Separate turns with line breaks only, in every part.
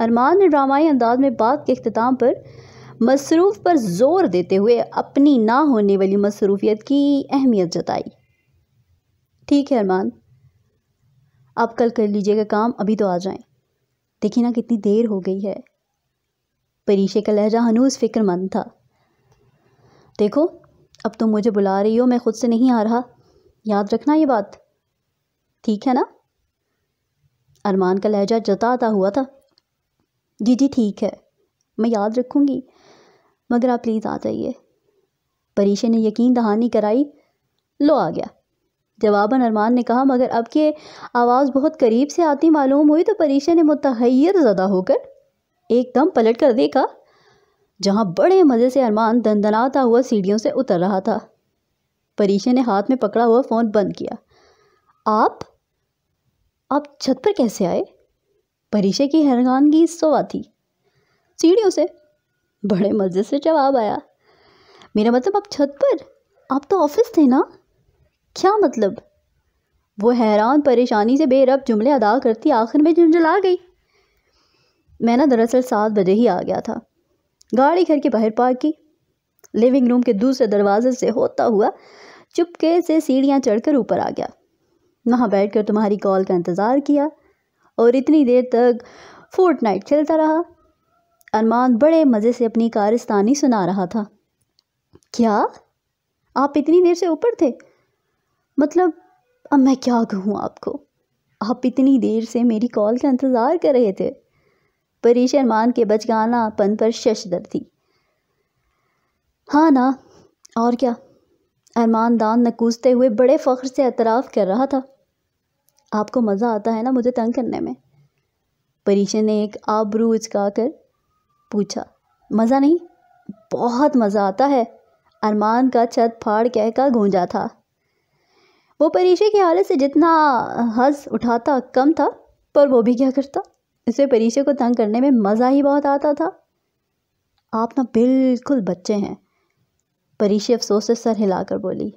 ارمان نے ڈرامائی انداز میں بات کے اختتام پر مصروف پر زور دیتے ہوئے اپنی نہ ہونے والی مصروفیت کی اہمیت جتائی۔ ٹھیک ہے ارمان، آپ کل کر لیجیے گا کام، ابھی تو آ جائیں۔ دیکھیں نا کتنی دیر ہو گئی ہے۔ پریشے کا لہجہ ہنوز فکر مند تھا۔ دیکھو اب تم مجھے بلا رہی ہو، میں خود سے نہیں آ رہا، یاد رکھنا یہ بات، ٹھیک ہے نا؟ ارمان کا لہجہ جتاتا ہوا تھا۔ جی جی ٹھیک ہے، میں یاد رکھوں گی، مگر آپ پلیز آ جائیے۔ پریشے نے یقین دہانی کرائی۔ لو آ گیا، جواباً ارمان نے کہا، مگر اب کہ آواز بہت قریب سے آتی معلوم ہوئی تو پریشے نے متحیر زدہ ہو کر ایک دم پلٹ کر دیکھا جہاں بڑے مزے سے ارمان دندناتا ہوا سیڑھیوں سے اتر رہا تھا۔ پریشے نے ہاتھ میں پکڑا ہوا فون بند کیا۔ آپ چھت پر کیسے آئے؟ پریشے کی حیرانگی سوا تھی۔ سیڑھیوں سے، بڑے مزے سے جواب آیا۔ میرا مطلب آپ چھت پر، آپ تو آفس تھے نا؟ کیا مطلب؟ وہ حیران پریشانی سے بے ربط جملے ادا کرتی آخر میں جھنجھلا گئی۔ میں نا دراصل 7 بجے ہی آ گیا تھا، گاڑی گھر کے باہر پارک کی، لیونگ روم کے دوسرے دروازے سے ہوتا ہوا چپکے سے سیڑھیاں چڑھ کر اوپر آ گیا، وہاں بیٹھ کر تمہاری کال کا انتظار کیا اور اتنی دیر تک فورٹ نائٹ کھیلتا رہا۔ ارمان بڑے مزے سے اپنی کارستانی سنا رہا تھا۔ کیا آپ اتنی دیر سے اوپر تھے؟ مطلب اب میں کیا کہوں آپ کو، آپ اتنی دیر سے میری کال کا انتظار کر رہے تھے۔ پریشے ارمان کے بچگانہ پن پر ششدر تھی۔ ہاں نا، اور کیا؟ ارمان دان نکوستے ہوئے بڑے فخر سے اعتراف کر رہا تھا۔ آپ کو مزہ آتا ہے نا مجھے تنگ کرنے میں؟ پریشے نے ایک آبرو اچکا کر پوچھا۔ مزہ نہیں، بہت مزہ آتا ہے، ارمان کا چھت پھاڑ کہہ کا گونجا تھا۔ وہ پریشے کی حالت سے جتنا حظ اٹھاتا کم تھا، پر وہ بھی کیا کرتا، اسے پریشے کو تنگ کرنے میں مزہ ہی بہت آتا تھا۔ آپ نا بالکل بچے ہیں، پریشے افسوس سے سر ہلا کر بولی۔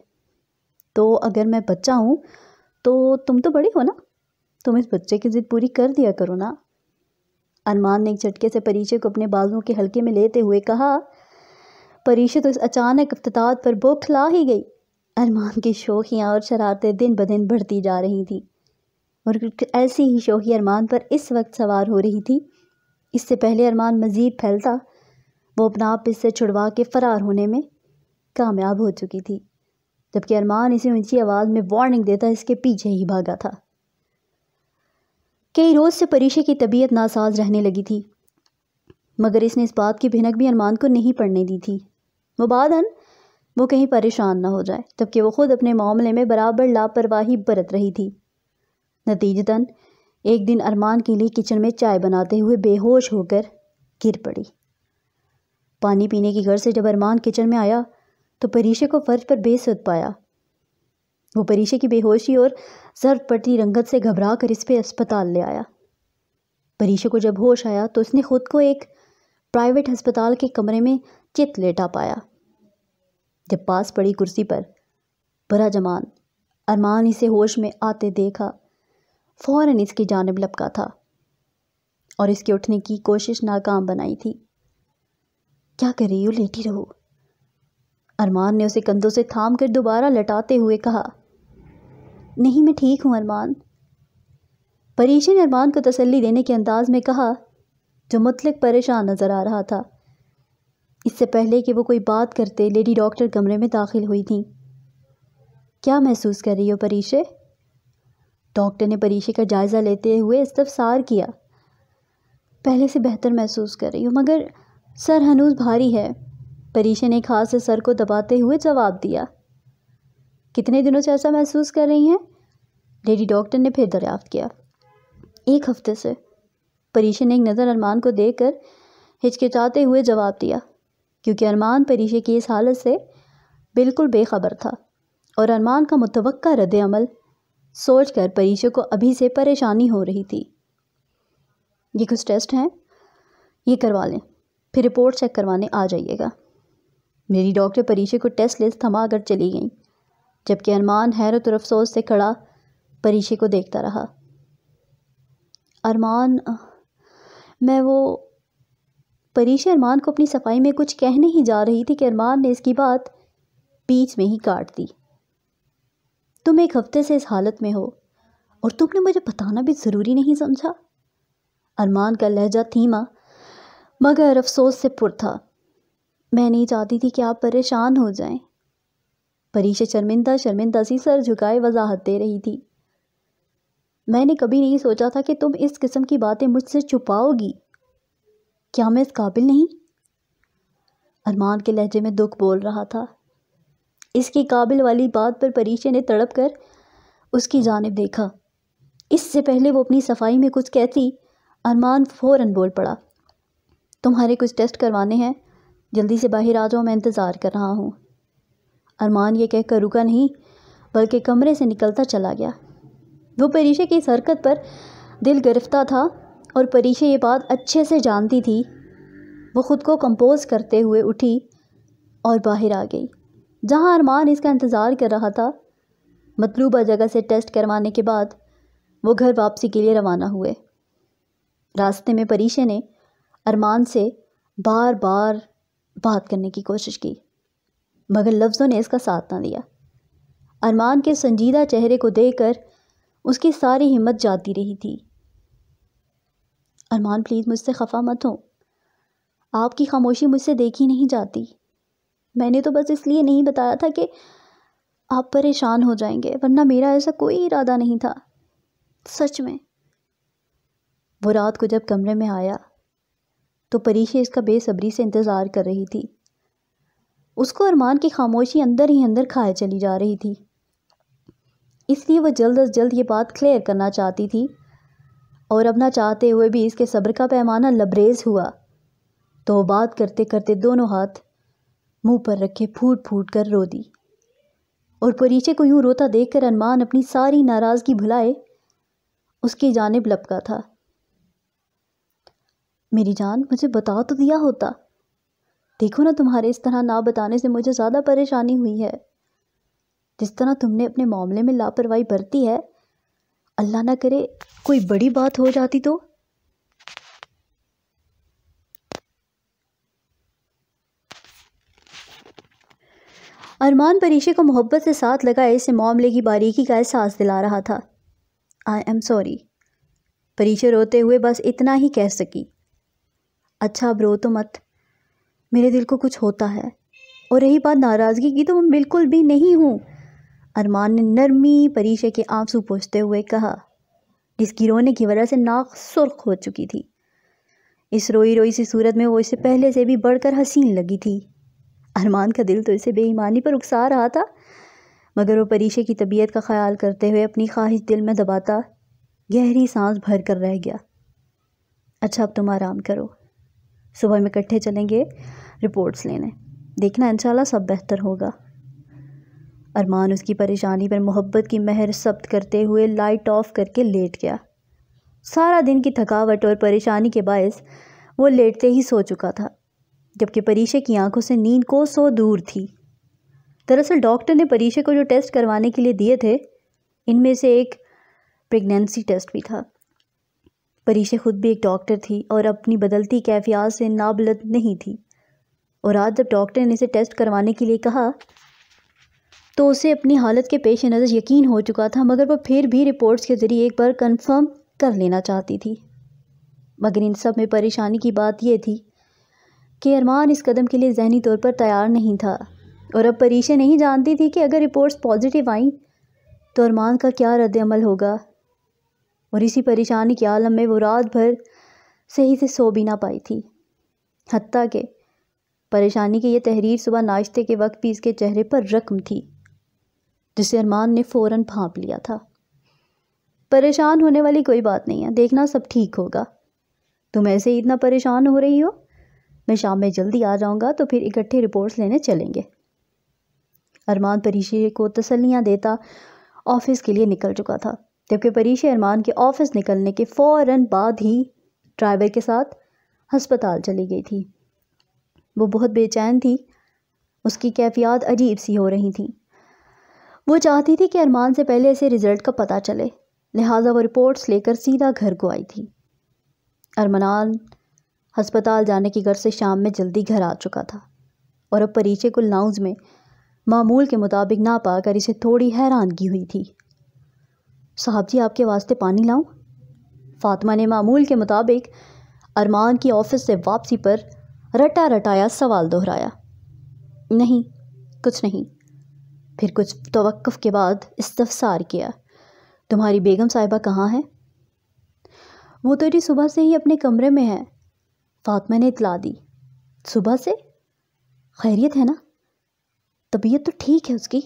تو اگر میں بچہ ہوں تو تم تو بڑی ہو نا، تم اس بچے کی ضد پوری کر دیا کرو نا۔ ارمان نے ایک جھٹکے سے پریشے کو اپنے بازوؤں کے حلقے میں لیتے ہوئے کہا۔ پریشے تو اس اچانک افتتاحات پر بوکھلا ہی گئی۔ ارمان کی شوخیاں اور شرارتیں دن بدن بڑھتی جا رہی تھیں، اور ایسی ہی شوخی ارمان پر اس وقت سوار ہو رہی تھی۔ اس سے پہلے ارمان مزید پھیلتا، وہ اپنا آپ اس سے چھڑوا کے فرار ہونے میں کامیاب ہو چکی تھی، جبکہ ارمان اسے اونچی آواز میں وارننگ دیتا اس کے پیچھے ہی بھاگا تھا۔ کئی روز سے پریشے کی طبیعت ناساز رہنے لگی تھی، مگر اس نے اس بات کی بھنک بھی ارمان کو نہیں پڑنے دی تھی، مباداً وہ کہیں پریشان نہ ہو جائے، جبکہ وہ خود اپنے معاملے میں برابر لاپرواہی برت رہی تھی۔ نتیجتاً ایک دن ارمان کے لیے کچن میں چائے بناتے ہوئے بے ہوش ہو کر گر پڑی۔ پانی پینے کی غرض سے جب ارمان کچن میں آیا تو پریشے کو فرش پر بے سد پایا۔ وہ پریشے کی بے ہوشی اور زرد پڑتی رنگت سے گھبرا کر اس پہ اسپتال لے آیا۔ پریشے کو جب ہوش آیا تو اس نے خود کو ایک پرائیویٹ ہسپتال کے کمرے میں چت لیٹا پایا۔ جب پاس پڑی کرسی پر برا جمان ارمان اسے ہوش میں آتے دیکھا، فوراً اس کی جانب لپکا تھا اور اس کے اٹھنے کی کوشش ناکام بنائی تھی۔ کیا کر رہی ہو، لیٹی رہو، ارمان نے اسے کندھوں سے تھام کر دوبارہ لٹاتے ہوئے کہا۔ نہیں میں ٹھیک ہوں ارمان، پریشے نے ارمان کو تسلی دینے کے انداز میں کہا، جو مطلق پریشان نظر آ رہا تھا۔ اس سے پہلے کہ وہ کوئی بات کرتے لیڈی ڈاکٹر کمرے میں داخل ہوئی تھیں۔ کیا محسوس کر رہی ہو پریشے؟ ڈاکٹر نے پریشے کا جائزہ لیتے ہوئے استفسار کیا۔ پہلے سے بہتر محسوس کر رہی ہوں، مگر سر ہنوز بھاری ہے، پریشے نے ایک ہاتھ سے سر کو دباتے ہوئے جواب دیا۔ کتنے دنوں سے ایسا محسوس کر رہی ہیں؟ لیڈی ڈاکٹر نے پھر دریافت کیا۔ 1 ہفتے سے، پریشے نے ایک نظر ارمان کو دے کر ہچکچاتے ہوئے جواب دیا، کیونکہ ارمان پریشے کی اس حالت سے بالکل بے خبر تھا، اور ارمان کا متوقع رد عمل سوچ کر پریشے کو ابھی سے پریشانی ہو رہی تھی۔ یہ کچھ ٹیسٹ ہیں، یہ کروا لیں، پھر رپورٹ چیک کروانے آ جائیے گا۔ میری ڈاکٹر پریشے کو ٹیسٹ لسٹ تھما کر چلی گئیں، جبکہ ارمان حیرت اور افسوس سے کھڑا پریشے کو دیکھتا رہا۔ ارمان، وہ پریشا ارمان کو اپنی صفائی میں کچھ کہنے ہی جا رہی تھی کہ ارمان نے اس کی بات بیچ میں ہی کاٹ دی. تم 1 ہفتے سے اس حالت میں ہو اور تم نے مجھے بتانا بھی ضروری نہیں سمجھا. ارمان کا لہجہ دھیما مگر افسوس سے پر تھا. میں نہیں چاہتی تھی کہ آپ پریشان ہو جائیں. پریشا شرمندہ سی سر جھکائے وضاحت دے رہی تھی. میں نے کبھی نہیں سوچا تھا کہ تم اس قسم کی باتیں مجھ سے چھپاؤ گی. کیا میں اس قابل نہیں؟ ارمان کے لہجے میں دکھ بول رہا تھا. اس کی قابل والی بات پر پریشا نے تڑپ کر اس کی جانب دیکھا. اس سے پہلے وہ اپنی صفائی میں کچھ کہتی ارمان فوراً بول پڑا. تمہارے کچھ ٹیسٹ کروانے ہیں، جلدی سے باہر آ جاؤ، میں انتظار کر رہا ہوں. ارمان یہ کہہ کر رکا نہیں بلکہ کمرے سے نکلتا چلا گیا. وہ پریشا کی اس حرکت پر دل گرفتہ تھا اور پریشا یہ بات اچھے سے جانتی تھی. وہ خود کو کمپوز کرتے ہوئے اٹھی اور باہر آ گئی جہاں ارمان اس کا انتظار کر رہا تھا. مطلوبہ جگہ سے ٹیسٹ کروانے کے بعد وہ گھر واپسی کے لیے روانہ ہوئے. راستے میں پریشا نے ارمان سے بار بار بات کرنے کی کوشش کی مگر لفظوں نے اس کا ساتھ نہ دیا. ارمان کے سنجیدہ چہرے کو دیکھ کر اس کی ساری ہمت جاتی رہی تھی. ارمان پلیز مجھ سے خفا مت ہو. آپ کی خاموشی مجھ سے دیکھی نہیں جاتی. میں نے تو بس اس لیے نہیں بتایا تھا کہ آپ پریشان ہو جائیں گے، ورنہ میرا ایسا کوئی ارادہ نہیں تھا. سچ میں. وہ رات کو جب کمرے میں آیا تو پریشا اس کا بے صبری سے انتظار کر رہی تھی. اس کو ارمان کی خاموشی اندر ہی اندر کھائے چلی جا رہی تھی. اس لیے وہ جلد از جلد یہ بات کلیئر کرنا چاہتی تھی اور اب نہ چاہتے ہوئے بھی اس کے صبر کا پیمانہ لبریز ہوا تو وہ بات کرتے کرتے دونوں ہاتھ منہ پر رکھے پھوٹ پھوٹ کر رو دی. اور پریشا کو یوں روتا دیکھ کر ارمان اپنی ساری ناراضگی بھلائے اس کی جانب لپکا تھا. میری جان، مجھے بتا تو دیا ہوتا. دیکھو نا، تمہارے اس طرح نہ بتانے سے مجھے زیادہ پریشانی ہوئی ہے. جس طرح تم نے اپنے معاملے میں لاپرواہی برتی ہے، اللہ نہ کرے کوئی بڑی بات ہو جاتی تو. ارمان پریشا کو محبت سے ساتھ لگائے اسے معاملے کی باریکی کا احساس دلا رہا تھا. I am sorry. پریشا روتے ہوئے بس اتنا ہی کہہ سکی. اچھا اب رو تو مت، میرے دل کو کچھ ہوتا ہے. اور رہی بات ناراضگی کی تو میں بالکل بھی نہیں ہوں. ارمان نے نرمی پریشا کے آنسو پوچھتے ہوئے کہا، جس کی رونے کی وجہ سے ناک سرخ ہو چکی تھی. اس روئی روئی سی صورت میں وہ اسے پہلے سے بھی بڑھ کر حسین لگی تھی. ارمان کا دل تو اسے بے ایمانی پر اکسا رہا تھا مگر وہ پریشا کی طبیعت کا خیال کرتے ہوئے اپنی خواہش دل میں دباتا گہری سانس بھر کر رہ گیا. اچھا اب تم آرام کرو، صبح میں اکٹھے چلیں گے رپورٹس لینے، دیکھنا انشاءاللہ سب بہتر ہوگا. ارمان اس کی پریشانی پر محبت کی مہر ثبت کرتے ہوئے لائٹ آف کر کے لیٹ گیا. سارا دن کی تھکاوٹ اور پریشانی کے باعث وہ لیٹتے ہی سو چکا تھا جبکہ پریشا کی آنکھوں سے نیند کو سو دور تھی. دراصل ڈاکٹر نے پریشا کو جو ٹیسٹ کروانے کے لیے دیے تھے ان میں سے ایک پریگنینسی ٹیسٹ بھی تھا. پریشا خود بھی ایک ڈاکٹر تھی اور اپنی بدلتی کیفیات سے نابلد نہیں تھی، اور آج جب ڈاکٹر نے اسے ٹیسٹ کروانے کے لیے کہا تو اسے اپنی حالت کے پیش نظر یقین ہو چکا تھا مگر وہ پھر بھی رپورٹس کے ذریعے ایک بار کنفرم کر لینا چاہتی تھی. مگر ان سب میں پریشانی کی بات یہ تھی کہ ارمان اس قدم کے لیے ذہنی طور پر تیار نہیں تھا اور اب پریشا نہیں جانتی تھی کہ اگر رپورٹس پازیٹیو آئیں تو ارمان کا کیا رد عمل ہوگا. اور اسی پریشانی کے عالم میں وہ رات بھر صحیح سے سو بھی نہ پائی تھی. حتیٰ کہ پریشانی کی یہ تحریر صبح ناشتے کے وقت بھی اس کے چہرے پر رقم تھی جسے ارمان نے فوراً بھانپ لیا تھا. پریشان ہونے والی کوئی بات نہیں ہے، دیکھنا سب ٹھیک ہوگا. تم ایسے ہی اتنا پریشان ہو رہی ہو، میں شام میں جلدی آ جاؤں گا تو پھر اکٹھے رپورٹس لینے چلیں گے. ارمان پریشا کو تسلیاں دیتا آفس کے لیے نکل چکا تھا جبکہ پریشا ارمان کے آفس نکلنے کے فوراً بعد ہی ڈرائیور کے ساتھ ہسپتال چلی گئی تھی. وہ بہت بے چین تھی، اس کی کیفیات عجیب سی ہو رہی تھیں. وہ چاہتی تھی کہ ارمان سے پہلے اسے رزلٹ کا پتہ چلے، لہٰذا وہ رپورٹس لے کر سیدھا گھر کو آئی تھی. ارمنان ہسپتال جانے کی غرض سے شام میں جلدی گھر آ چکا تھا اور اب پریچے کو لاؤنج میں معمول کے مطابق نہ پا کر اسے تھوڑی حیرانگی ہوئی تھی۔ صاحب جی آپ کے واسطے پانی لاؤں؟ فاطمہ نے معمول کے مطابق ارمان کی آفس سے واپسی پر رٹا رٹایا سوال دہرایا۔ نہیں، کچھ نہیں۔ پھر کچھ توقف کے بعد استفسار کیا، تمہاری بیگم صاحبہ کہاں ہے؟ وہ تو صبح سے ہی اپنے کمرے میں ہے، فاطمہ نے اطلاع دی۔ صبح سے؟ خیریت ہے نا؟ طبیعت تو ٹھیک ہے اس کی؟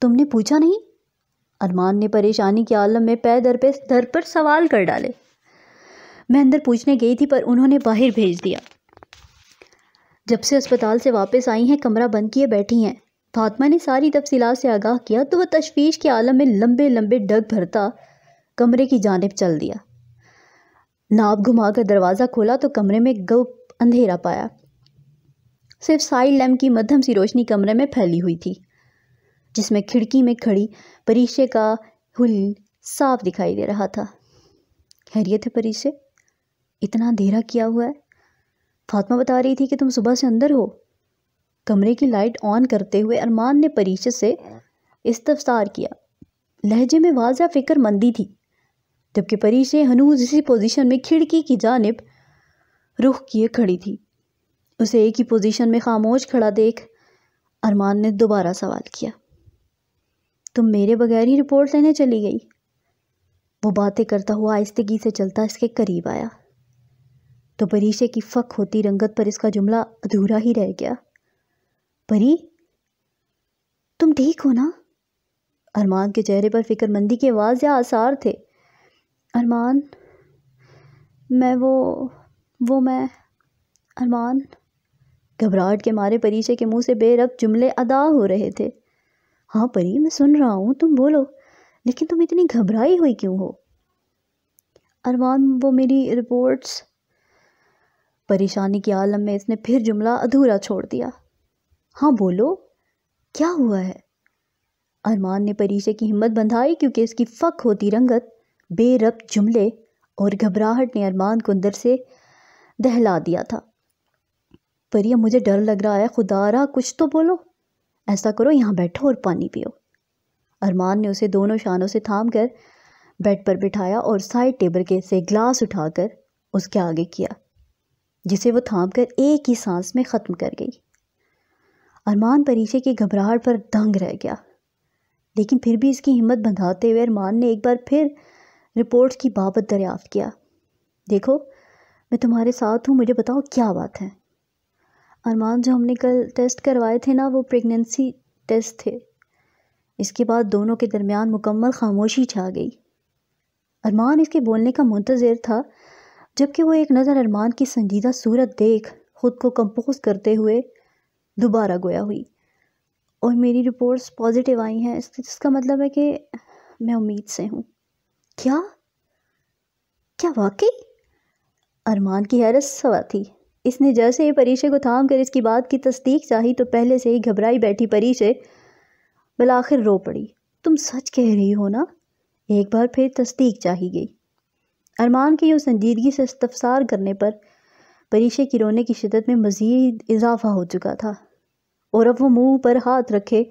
تم نے پوچھا نہیں؟ ارمان نے پریشانی کے عالم میں پے در پر سوال کر ڈالے۔ میں اندر پوچھنے گئی تھی پر انہوں نے باہر بھیج دیا۔ جب سے اسپتال سے واپس آئی ہیں کمرہ بند کیے بیٹھی ہیں۔ فاطمہ نے ساری تفصیلات سے آگاہ کیا تو وہ تشویش کے عالم میں لمبے لمبے ڈگ بھرتا کمرے کی جانب چل دیا۔ ناب گھما کر دروازہ کھولا تو کمرے میں گپ اندھیرا پایا۔ صرف سائڈ لیمپ کی مدھم سی روشنی کمرے میں پھیلی ہوئی تھی، جس میں کھڑکی میں کھڑی پریشے کا ہل صاف دکھائی دے رہا تھا۔ خیریت ہے پریشے؟ اتنا اندھیرا کیا ہوا ہے؟ فاطمہ بتا رہی تھی کہ تم صبح سے اندر ہو۔ کمرے کی لائٹ آن کرتے ہوئے ارمان نے پریشے سے استفسار کیا۔ لہجے میں واضح فکر مندی تھی، جبکہ پریشے ہنوز اسی پوزیشن میں کھڑکی کی جانب رخ کیے کھڑی تھی۔ اسے ایک ہی پوزیشن میں خاموش کھڑا دیکھ ارمان نے دوبارہ سوال کیا، تم میرے بغیر ہی رپورٹ لینے چلی گئی؟ وہ باتیں کرتا ہوا آہستگی سے چلتا اس کے قریب آیا تو پریشے کی فک ہوتی رنگت پر اس کا جملہ ادھورا ہی رہ گیا۔ پری، تم ٹھیک ہو نا؟ ارمان کے چہرے پر فکر مندی کے واضح آثار تھے۔ ارمان، ارمان گھبراہٹ کے مارے پریشے کے منہ سے بے ربط جملے ادا ہو رہے تھے۔ ہاں پری، میں سن رہا ہوں، تم بولو، لیکن تم اتنی گھبرائی ہوئی کیوں ہو؟ ارمان، وہ میری رپورٹس۔ پریشانی کے عالم میں اس نے پھر جملہ ادھورا چھوڑ دیا۔ ہاں بولو، کیا ہوا ہے؟ ارمان نے پریشے کی ہمت بندھائی کیونکہ اس کی فک ہوتی رنگت، بے ربط جملے اور گھبراہٹ نے ارمان کو اندر سے دہلا دیا تھا۔ پری، اب مجھے ڈر لگ رہا ہے، خدا را کچھ تو بولو۔ ایسا کرو، یہاں بیٹھو اور پانی پیو۔ ارمان نے اسے دونوں شانوں سے تھام کر بیڈ پر بٹھایا اور سائڈ ٹیبل کے سے گلاس اٹھا کر اس کے آگے کیا، جسے وہ تھام کر ایک ہی سانس میں ختم کر گئی۔ ارمان پریشے کی گھبراہٹ پر دنگ رہ گیا، لیکن پھر بھی اس کی ہمت بندھاتے ہوئے ارمان نے ایک بار پھر رپورٹس کی بابت دریافت کیا۔ دیکھو، میں تمہارے ساتھ ہوں، مجھے بتاؤ کیا بات ہے؟ ارمان، جو ہم نے کل ٹیسٹ کروائے تھے نا، وہ پریگننسی ٹیسٹ تھے۔ اس کے بعد دونوں کے درمیان مکمل خاموشی چھا گئی۔ ارمان اس کے بولنے کا منتظر تھا، جبکہ وہ ایک نظر ارمان کی سنجیدہ صورت دیکھ خود کو کمپوز کرتے ہوئے دوبارہ گویا ہوئی، اور میری رپورٹس پازیٹیو آئی ہیں، اس کا مطلب ہے کہ میں امید سے ہوں۔ کیا واقعی؟ ارمان کی حیرت سوا تھی۔ اس نے جیسے ہی پریشے کو تھام کر اس کی بات کی تصدیق چاہی تو پہلے سے ہی گھبرائی بیٹھی پریشے بالآخر رو پڑی۔ تم سچ کہہ رہی ہو نا؟ ایک بار پھر تصدیق چاہی گئی۔ ارمان کی یوں سنجیدگی سے استفسار کرنے پر پریشے کی رونے کی شدت میں مزید اضافہ ہو چکا تھا، اور اب وہ منہ پر ہاتھ رکھے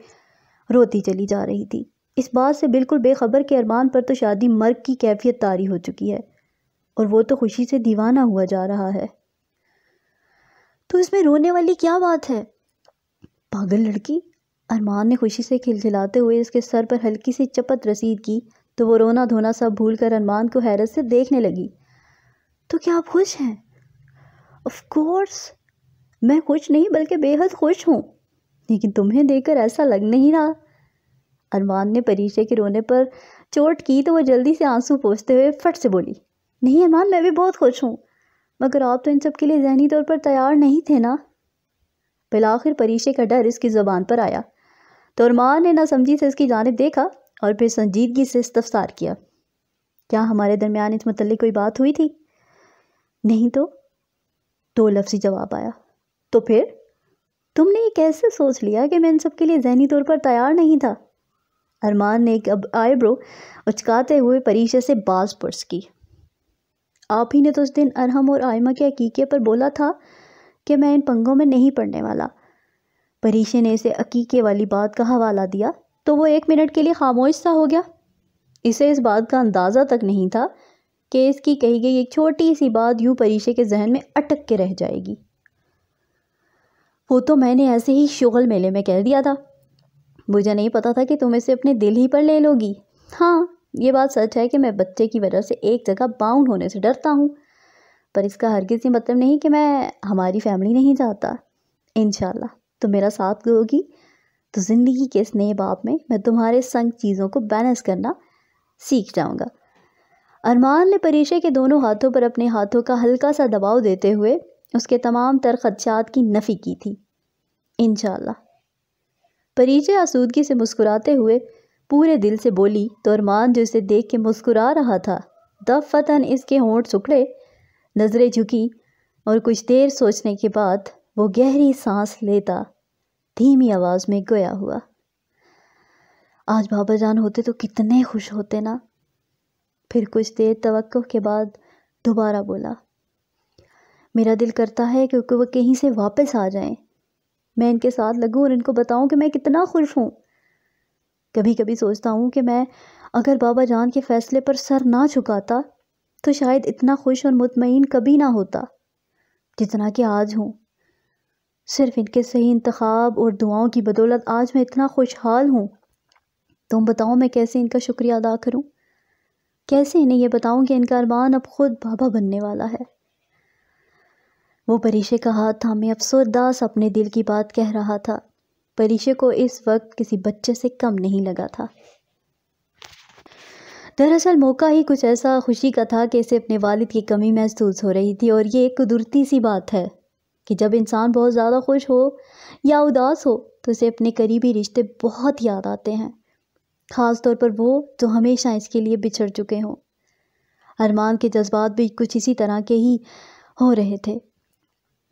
روتی چلی جا رہی تھی، اس بات سے بالکل بے خبر کہ ارمان پر تو شادی مرگ کی کیفیت طاری ہو چکی ہے اور وہ تو خوشی سے دیوانہ ہوا جا رہا ہے۔ تو اس میں رونے والی کیا بات ہے؟ پاگل لڑکی! ارمان نے خوشی سے کھلکھلاتے ہوئے اس کے سر پر ہلکی سی چپت رسید کی تو وہ رونا دھونا سب بھول کر ارمان کو حیرت سے دیکھنے لگی۔ تو کیا آپ خوش ہیں؟ آف کورس، میں خوش نہیں بلکہ بے حد خوش ہوں، لیکن تمہیں دیکھ کر ایسا لگ نہیں رہا۔ ارمان نے پریشے کے رونے پر چوٹ کی تو وہ جلدی سے آنسو پوچھتے ہوئے فٹ سے بولی، نہیں ارمان، میں بھی بہت خوش ہوں، مگر آپ تو ان سب کے لیے ذہنی طور پر تیار نہیں تھے نا؟ بالآخر پریشے کا ڈر اس کی زبان پر آیا تو ارمان نے نہ سمجھی سے اس کی جانب دیکھا اور پھر سنجیدگی سے استفسار کیا، کیا ہمارے درمیان اس متعلق کوئی بات ہوئی تھی؟ نہیں تو، دو لفظی جواب آیا۔ تو پھر تم نے یہ کیسے سوچ لیا کہ میں ان سب کے لیے ذہنی طور پر تیار نہیں تھا؟ ارمان نے ایک آئی برو اچکاتے ہوئے پریشے سے باز پرس کی۔ آپ ہی نے تو اس دن ارحم اور آئمہ کے عقیقے پر بولا تھا کہ میں ان پنگوں میں نہیں پڑنے والا۔ پریشے نے اسے عقیقے والی بات کا حوالہ دیا تو وہ 1 منٹ کے لیے خاموش سا ہو گیا۔ اسے اس بات کا اندازہ تک نہیں تھا کہ اس کی کہی گئی ایک چھوٹی سی بات یوں پریشے کے ذہن میں اٹک کے رہ جائے گی۔ وہ تو میں نے ایسے ہی شغل میلے میں کہہ دیا تھا، مجھے نہیں پتا تھا کہ تم اسے اپنے دل ہی پر لے لو گی۔ ہاں، یہ بات سچ ہے کہ میں بچے کی وجہ سے ایک جگہ باؤنڈ ہونے سے ڈرتا ہوں، پر اس کا ہرگز یہ مطلب نہیں کہ میں ہماری فیملی نہیں چاہتا۔ انشاءاللہ تم میرا ساتھ دو گی تو زندگی کے اس نئے باب میں میں تمہارے سنگ چیزوں کو بیلنس کرنا سیکھ جاؤں گا۔ ارمان نے پریشے کے دونوں ہاتھوں پر اپنے ہاتھوں کا ہلکا سا دباؤ دیتے ہوئے اس کے تمام تر خدشات کی نفی کی تھی۔ انشاءاللہ۔ پریشے آسودگی سے مسکراتے ہوئے پورے دل سے بولی تو ارمان جو اسے دیکھ کے مسکرا رہا تھا دفتن اس کے ہونٹ سکڑے، نظریں جھکی اور کچھ دیر سوچنے کے بعد وہ گہری سانس لیتا دھیمی آواز میں گویا ہوا، آج بابا جان ہوتے تو کتنے خوش ہوتے نا۔ پھر کچھ دیر توقف کے بعد دوبارہ بولا، میرا دل کرتا ہے کہ وہ کہیں سے واپس آ جائیں، میں ان کے ساتھ لگوں اور ان کو بتاؤں کہ میں کتنا خوش ہوں۔ کبھی کبھی سوچتا ہوں کہ میں اگر بابا جان کے فیصلے پر سر نہ جھکاتا تو شاید اتنا خوش اور مطمئن کبھی نہ ہوتا جتنا کہ آج ہوں۔ صرف ان کے صحیح انتخاب اور دعاؤں کی بدولت آج میں اتنا خوشحال ہوں۔ تم بتاؤ میں کیسے ان کا شکریہ ادا کروں، کیسے انہیں یہ بتاؤں کہ ان کا ارمان اب خود بابا بننے والا ہے۔ وہ پریشے کا ہاتھ تھامے افسردہ اپنے دل کی بات کہہ رہا تھا۔ پریشے کو اس وقت کسی بچے سے کم نہیں لگا تھا۔ دراصل موقع ہی کچھ ایسا خوشی کا تھا کہ اسے اپنے والد کی کمی محسوس ہو رہی تھی، اور یہ ایک قدرتی سی بات ہے کہ جب انسان بہت زیادہ خوش ہو یا اداس ہو تو اسے اپنے قریبی رشتے بہت یاد آتے ہیں، خاص طور پر وہ جو ہمیشہ اس کے لیے بچھڑ چکے ہوں۔ ارمان کے جذبات بھی کچھ اسی طرح کے ہی ہو رہے تھے،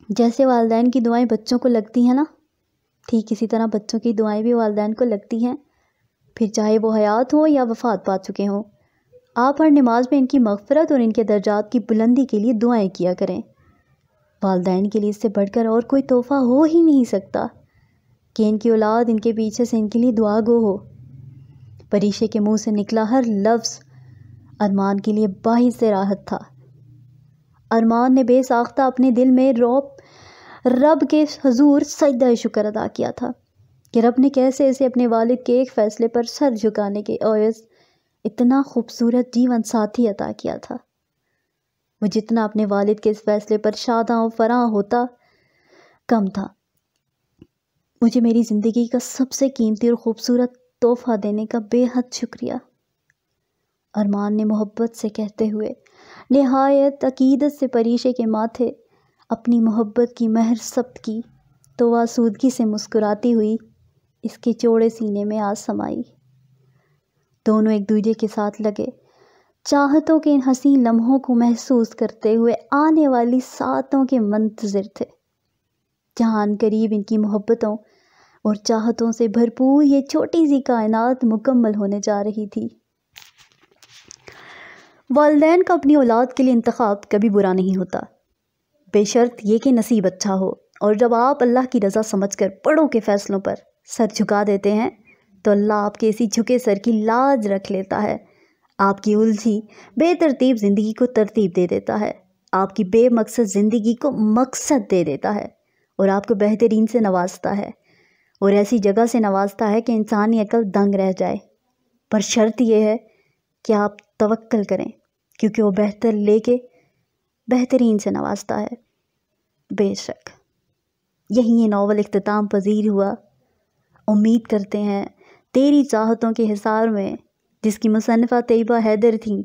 جیسے والدین کی دعائیں بچوں کو لگتی ہیں نا، ٹھیک اسی طرح بچوں کی دعائیں بھی والدین کو لگتی ہیں، پھر چاہے وہ حیات ہوں یا وفات پا چکے ہوں۔ آپ ہر نماز میں ان کی مغفرت اور ان کے درجات کی بلندی کے لیے دعائیں کیا کریں۔ والدین کے لیے اس سے بڑھ کر اور کوئی تحفہ ہو ہی نہیں سکتا کہ ان کی اولاد ان کے پیچھے سے ان کے لیے دعا گو ہو۔ پریشے کے منہ سے نکلا ہر لفظ ارمان کے لیے باعث راحت تھا۔ ارمان نے بے ساختہ اپنے دل میں رب کے حضور سجدہ شکر ادا کیا تھا کہ رب نے کیسے اسے اپنے والد کے ایک فیصلے پر سر جھکانے کے عوض اتنا خوبصورت جیون ساتھی عطا کیا تھا۔ وہ جتنا اپنے والد کے اس فیصلے پر شاداں و فراں ہوتا کم تھا۔ مجھے میری زندگی کا سب سے قیمتی اور خوبصورت تحفہ دینے کا بے حد شکریہ، ارمان نے محبت سے کہتے ہوئے نہایت عقیدت سے پریشے کے ماتھے اپنی محبت کی مہر ثبت کی تو وہ آسودگی سے مسکراتی ہوئی اس کے چوڑے سینے میں آ سمائی۔ دونوں ایک دوسرے کے ساتھ لگے چاہتوں کے ان حسین لمحوں کو محسوس کرتے ہوئے آنے والی ساعتوں کے منتظر تھے، جہاں ان قریب ان کی محبتوں اور چاہتوں سے بھرپور یہ چھوٹی سی کائنات مکمل ہونے جا رہی تھی۔ والدین کا اپنی اولاد کے لیے انتخاب کبھی برا نہیں ہوتا، بے شرط یہ کہ نصیب اچھا ہو، اور جب آپ اللہ کی رضا سمجھ کر بڑوں کے فیصلوں پر سر جھکا دیتے ہیں تو اللہ آپ کے اسی جھکے سر کی لاج رکھ لیتا ہے، آپ کی الجھی بے ترتیب زندگی کو ترتیب دے دیتا ہے، آپ کی بے مقصد زندگی کو مقصد دے دیتا ہے، اور آپ کو بہترین سے نوازتا ہے، اور ایسی جگہ سے نوازتا ہے کہ انسانی عقل دنگ رہ جائے۔ پر شرط یہ ہے کہ آپ توکل کریں، کیونکہ وہ بہتر لے کے بہترین سے نوازتا ہے۔ بے شک یہیں یہ ناول اختتام پذیر ہوا۔ امید کرتے ہیں تیری چاہتوں کے حصار میں، جس کی مصنفہ طیبہ حیدر تھیں،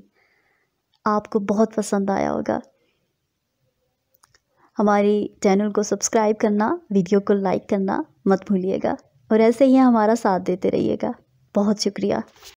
آپ کو بہت پسند آیا ہوگا۔ ہماری چینل کو سبسکرائب کرنا، ویڈیو کو لائک کرنا مت بھولیے گا، اور ایسے ہی ہمارا ساتھ دیتے رہیے گا۔ بہت شکریہ۔